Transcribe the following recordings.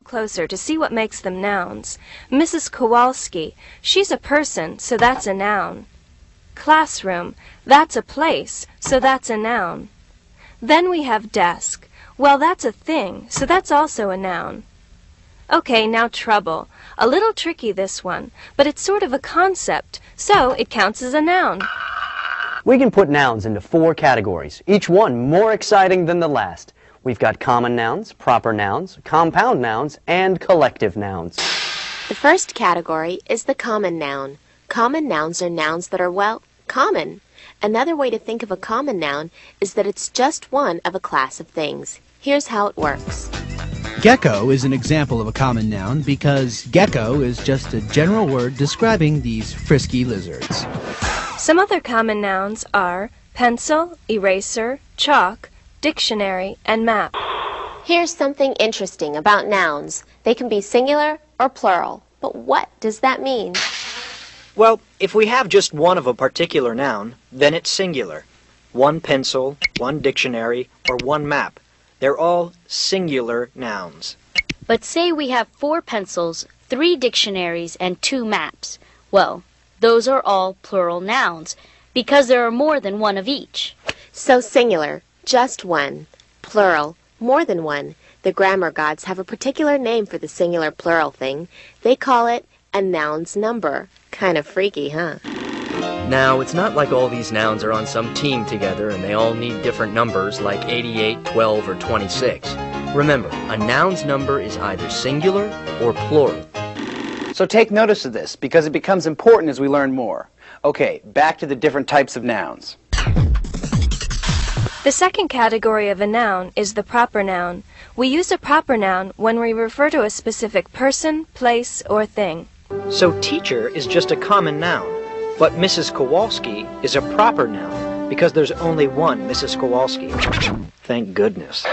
closer to see what makes them nouns. Mrs. Kowalski, she's a person, so that's a noun. Classroom, that's a place, so that's a noun. Then we have desk. Well, that's a thing, so that's also a noun. Okay, now trouble. A little tricky, this one, but it's sort of a concept, so it counts as a noun. We can put nouns into 4 categories, each one more exciting than the last. We've got common nouns, proper nouns, compound nouns, and collective nouns. The first category is the common noun. Common nouns are nouns that are, well, common. Another way to think of a common noun is that it's just one of a class of things. Here's how it works. Gecko is an example of a common noun because gecko is just a general word describing these frisky lizards. Some other common nouns are pencil, eraser, chalk, dictionary, and map. Here's something interesting about nouns. They can be singular or plural. But what does that mean? Well, if we have just one of a particular noun, then it's singular. One pencil, one dictionary, or one map. They're all singular nouns. But say we have 4 pencils, 3 dictionaries, and 2 maps. Well, those are all plural nouns because there are more than one of each. So singular, just one. Plural, more than one. The grammar gods have a particular name for the singular plural thing. They call it a noun's number. Kind of freaky, huh? Now, it's not like all these nouns are on some team together and they all need different numbers like 88, 12, or 26. Remember, a noun's number is either singular or plural. So take notice of this because it becomes important as we learn more. Okay, back to the different types of nouns. The second category of a noun is the proper noun. We use a proper noun when we refer to a specific person, place, or thing. So teacher is just a common noun, but Mrs. Kowalski is a proper noun because there's only one Mrs. Kowalski. Thank goodness.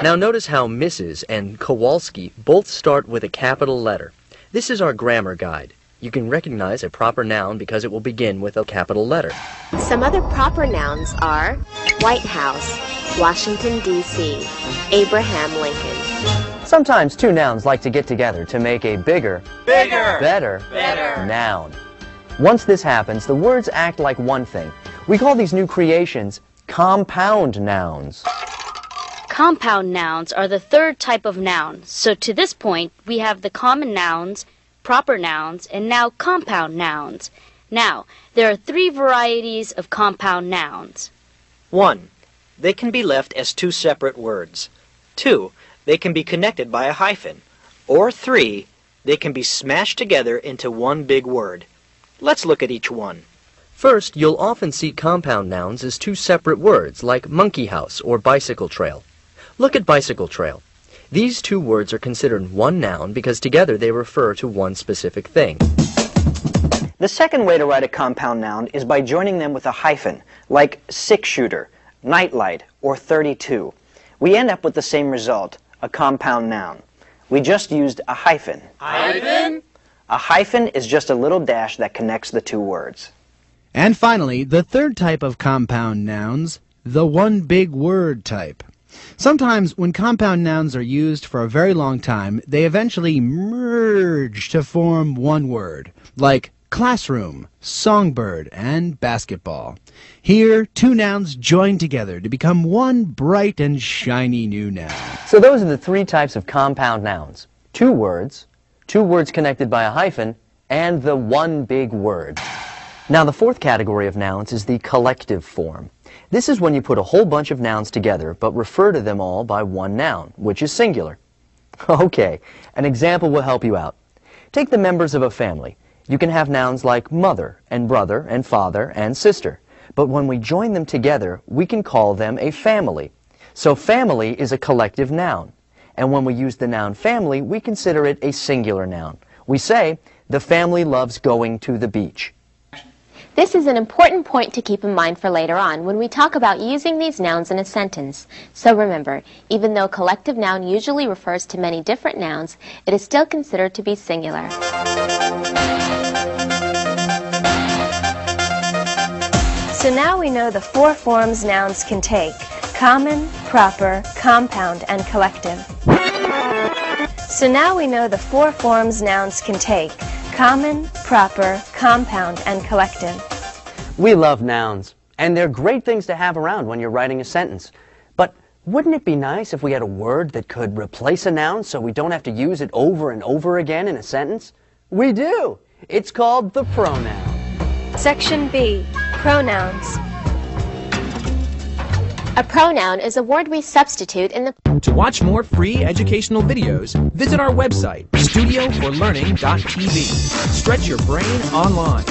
Now notice how Mrs. and Kowalski both start with a capital letter. This is our grammar guide. You can recognize a proper noun because it will begin with a capital letter. Some other proper nouns are White House, Washington, D.C., Abraham Lincoln. Sometimes 2 nouns like to get together to make a bigger, better noun. Once this happens, the words act like one thing. We call these new creations compound nouns. Compound nouns are the third type of noun. So to this point, we have the common nouns, proper nouns, and now compound nouns. Now, there are 3 varieties of compound nouns. 1. They can be left as 2 separate words. 2. They can be connected by a hyphen. Or 3. They can be smashed together into one big word. Let's look at each one. First, you'll often see compound nouns as 2 separate words like monkey house or bicycle trail. Look at bicycle trail. These 2 words are considered one noun because together they refer to one specific thing. The second way to write a compound noun is by joining them with a hyphen, like 6-shooter, nightlight, or 32. We end up with the same result, a compound noun. We just used a hyphen. Hyphen? A hyphen is just a little dash that connects the 2 words. And finally, the third type of compound nouns, the one big word type. Sometimes when compound nouns are used for a very long time, they eventually merge to form one word, like classroom, songbird, and basketball. Here, 2 nouns join together to become one bright and shiny new noun. So those are the 3 types of compound nouns. 2 words connected by a hyphen, and the one big word. Now the 4th category of nouns is the collective form. This is when you put a whole bunch of nouns together but refer to them all by one noun, which is singular. Okay, an example will help you out. Take the members of a family. You can have nouns like mother and brother and father and sister. But when we join them together, we can call them a family. So family is a collective noun. And when we use the noun family, we consider it a singular noun. We say, the family loves going to the beach. This is an important point to keep in mind for later on when we talk about using these nouns in a sentence. So remember, even though collective noun usually refers to many different nouns, it is still considered to be singular. So now we know the 4 forms nouns can take: common, proper, compound, and collective. So now we know the 4 forms nouns can take: common, proper, compound, and collective. We love nouns, and they're great things to have around when you're writing a sentence. But wouldn't it be nice if we had a word that could replace a noun so we don't have to use it over and over again in a sentence? We do! It's called the pronoun. Section B, pronouns. A pronoun is a word we substitute in the... To watch more free educational videos, visit our website, studioforlearning.tv. Stretch your brain online.